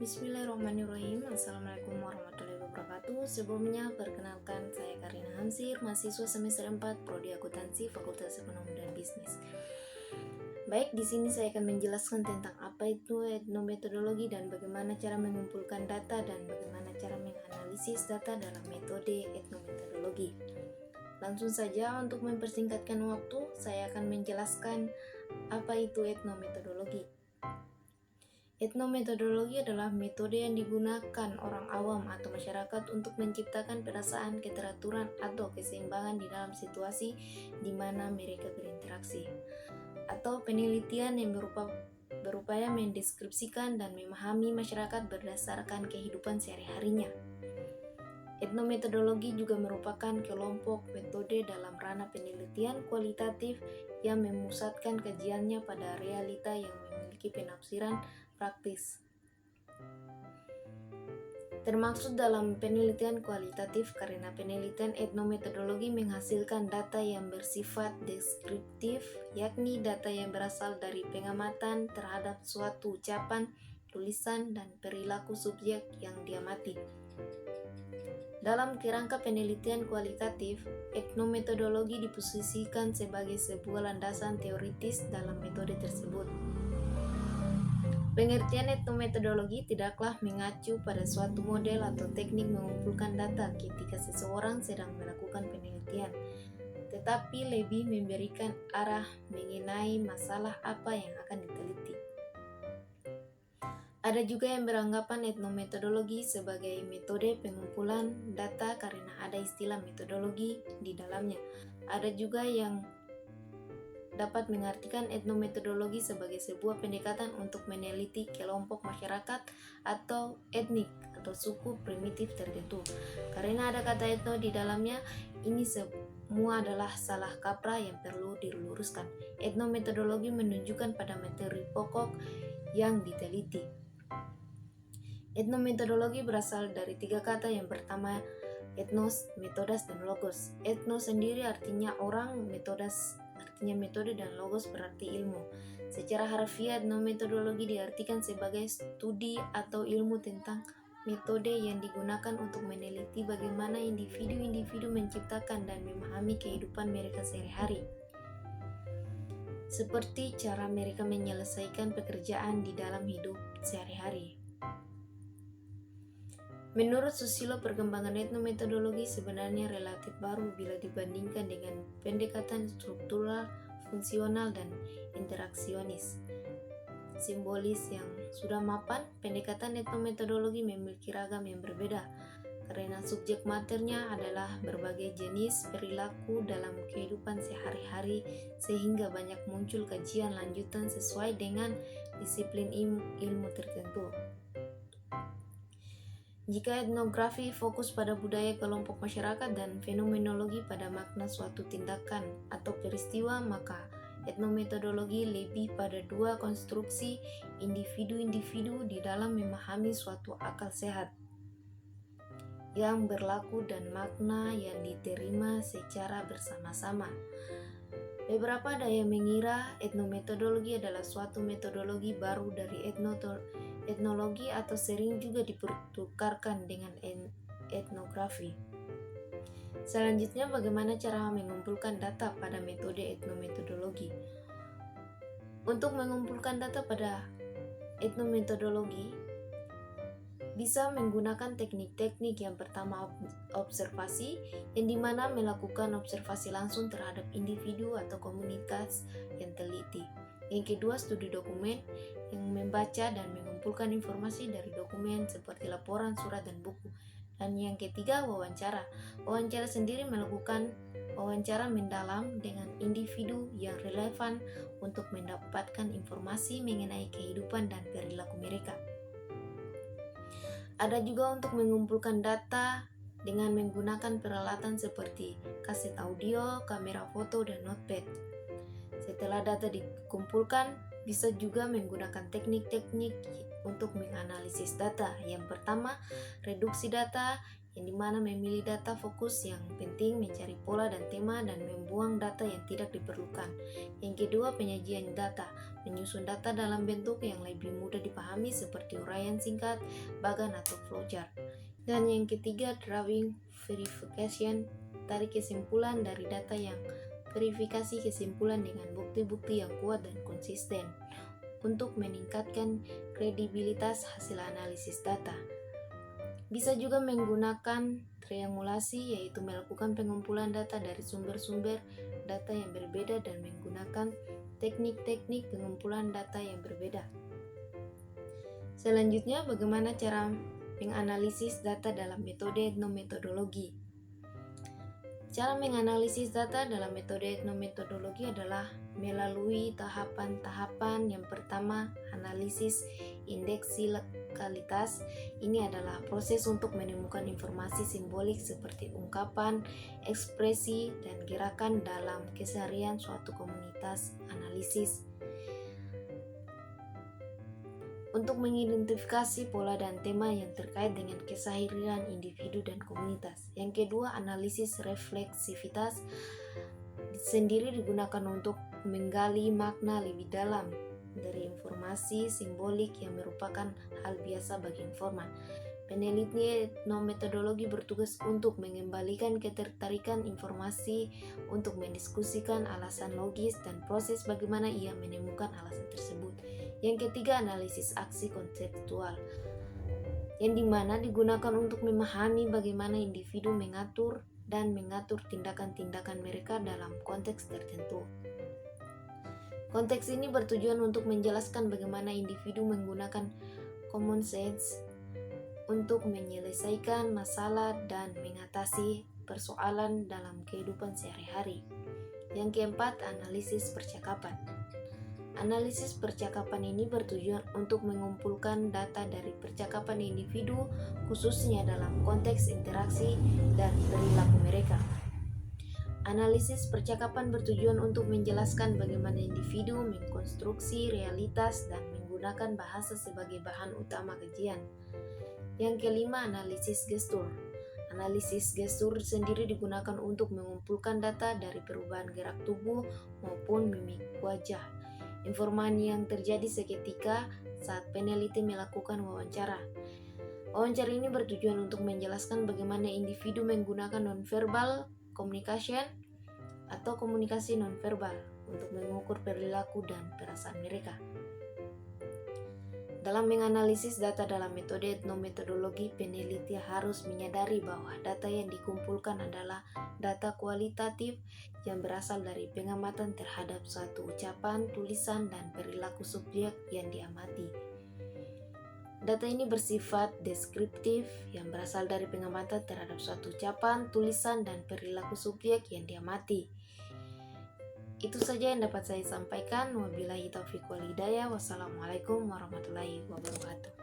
Bismillahirrahmanirrahim. Assalamualaikum warahmatullahi wabarakatuh. Sebelumnya, perkenalkan saya Karina Hamsir, mahasiswa semester 4 Prodi Akuntansi Fakultas Ekonomi dan Bisnis. Baik, di sini saya akan menjelaskan tentang apa itu etnometodologi dan bagaimana cara mengumpulkan data dan bagaimana cara menganalisis data dalam metode etnometodologi. Langsung saja, untuk mempersingkatkan waktu, saya akan menjelaskan apa itu etnometodologi. Etnometodologi adalah metode yang digunakan orang awam atau masyarakat untuk menciptakan perasaan, keteraturan, atau keseimbangan di dalam situasi di mana mereka berinteraksi, atau penelitian yang berupaya mendeskripsikan dan memahami masyarakat berdasarkan kehidupan sehari-harinya. Etnometodologi juga merupakan kelompok metode dalam ranah penelitian kualitatif yang memusatkan kajiannya pada realita yang memiliki penafsiran praktis. Termaksud dalam penelitian kualitatif karena penelitian etnometodologi menghasilkan data yang bersifat deskriptif, yakni data yang berasal dari pengamatan terhadap suatu ucapan, tulisan, dan perilaku subjek yang diamati. Dalam kerangka penelitian kualitatif, etnometodologi diposisikan sebagai sebuah landasan teoritis dalam metode tersebut. Pengertian etnometodologi tidaklah mengacu pada suatu model atau teknik mengumpulkan data ketika seseorang sedang melakukan penelitian, tetapi lebih memberikan arah mengenai masalah apa yang akan diteliti. Ada juga yang beranggapan etnometodologi sebagai metode pengumpulan data karena ada istilah metodologi di dalamnya. Ada juga yang dapat mengartikan etnometodologi sebagai sebuah pendekatan untuk meneliti kelompok masyarakat atau etnik atau suku primitif tertentu. Karena ada kata etno di dalamnya, ini semua adalah salah kaprah yang perlu diluruskan. Etnometodologi menunjukkan pada materi pokok yang diteliti. Etnometodologi berasal dari tiga kata. Yang pertama, etnos, metodas, dan logos. Etnos sendiri artinya orang, metodas artinya metode, dan logos berarti ilmu. Secara harfiah, etnometodologi diartikan sebagai studi atau ilmu tentang metode yang digunakan untuk meneliti bagaimana individu-individu menciptakan dan memahami kehidupan mereka sehari-hari, seperti cara mereka menyelesaikan pekerjaan di dalam hidup sehari-hari. Menurut sosiolog, perkembangan etnometodologi sebenarnya relatif baru bila dibandingkan dengan pendekatan struktural, fungsional, dan interaksionis. Simbolis yang sudah mapan, pendekatan etnometodologi memiliki ragam yang berbeda karena subjek maternya adalah berbagai jenis perilaku dalam kehidupan sehari-hari, sehingga banyak muncul kajian lanjutan sesuai dengan disiplin ilmu tertentu. Jika etnografi fokus pada budaya kelompok masyarakat dan fenomenologi pada makna suatu tindakan atau peristiwa, maka etnometodologi lebih pada dua konstruksi individu-individu di dalam memahami suatu akal sehat yang berlaku dan makna yang diterima secara bersama-sama. Beberapa ada yang mengira etnometodologi adalah suatu metodologi baru dari etnologi atau sering juga dipertukarkan dengan etnografi. Selanjutnya, bagaimana cara mengumpulkan data pada metode etnometodologi? Untuk mengumpulkan data pada etnometodologi bisa menggunakan teknik-teknik. Yang pertama, observasi, yang dimana melakukan observasi langsung terhadap individu atau komunitas yang teliti. Yang kedua, studi dokumen, yang membaca dan mengumpulkan informasi dari dokumen seperti laporan, surat, dan buku. Dan yang ketiga, wawancara. Wawancara sendiri melakukan wawancara mendalam dengan individu yang relevan untuk mendapatkan informasi mengenai kehidupan dan perilaku mereka. Ada juga untuk mengumpulkan data dengan menggunakan peralatan seperti kaset audio, kamera foto, dan notepad. Setelah data dikumpulkan, bisa juga menggunakan teknik-teknik untuk menganalisis data. Yang pertama, reduksi data, yang dimana memilih data fokus yang penting, mencari pola dan tema, dan membuang data yang tidak diperlukan. Yang kedua, penyajian data, menyusun data dalam bentuk yang lebih mudah dipahami seperti uraian singkat, bagan atau flowchart. Dan yang ketiga, drawing verification, tarik kesimpulan dari data yang verifikasi kesimpulan dengan bukti-bukti yang kuat dan konsisten untuk meningkatkan kredibilitas hasil analisis data. Bisa juga menggunakan triangulasi, yaitu melakukan pengumpulan data dari sumber-sumber data yang berbeda dan menggunakan teknik-teknik pengumpulan data yang berbeda. Selanjutnya, bagaimana cara menganalisis data dalam metode etnometodologi? Cara menganalisis data dalam metode etnometodologi adalah melalui tahapan-tahapan. Yang pertama, analisis indeksi lokalitas. Ini adalah proses untuk menemukan informasi simbolik seperti ungkapan, ekspresi, dan gerakan dalam keseharian suatu komunitas analisis, untuk mengidentifikasi pola dan tema yang terkait dengan keseharian individu dan komunitas. Yang kedua, analisis refleksivitas sendiri digunakan untuk menggali makna lebih dalam dari informasi simbolik yang merupakan hal biasa bagi informan. Peneliti etnometodologi bertugas untuk mengembalikan ketertarikan informasi untuk mendiskusikan alasan logis dan proses bagaimana ia menemukan alasan tersebut. Yang ketiga, analisis aksi konseptual, yang dimana digunakan untuk memahami bagaimana individu mengatur tindakan-tindakan mereka dalam konteks tertentu. Konteks ini bertujuan untuk menjelaskan bagaimana individu menggunakan common sense untuk menyelesaikan masalah dan mengatasi persoalan dalam kehidupan sehari-hari. Yang keempat, analisis percakapan. Analisis percakapan ini bertujuan untuk mengumpulkan data dari percakapan individu, khususnya dalam konteks interaksi dan perilaku mereka. Analisis percakapan bertujuan untuk menjelaskan bagaimana individu mengkonstruksi realitas dan menggunakan bahasa sebagai bahan utama kajian. Yang kelima, analisis gestur. Analisis gestur sendiri digunakan untuk mengumpulkan data dari perubahan gerak tubuh maupun mimik wajah, informan yang terjadi seketika saat peneliti melakukan wawancara. Wawancara ini bertujuan untuk menjelaskan bagaimana individu menggunakan nonverbal communication atau komunikasi nonverbal untuk mengukur perilaku dan perasaan mereka. Dalam menganalisis data dalam metode etnometodologi, peneliti harus menyadari bahwa data yang dikumpulkan adalah data kualitatif yang berasal dari pengamatan terhadap suatu ucapan, tulisan, dan perilaku subjek yang diamati. Data ini bersifat deskriptif yang berasal dari pengamatan terhadap suatu ucapan, tulisan, dan perilaku subjek yang diamati. Itu saja yang dapat saya sampaikan. Wabillahi taufiq wal hidayah. Wassalamualaikum warahmatullahi wabarakatuh.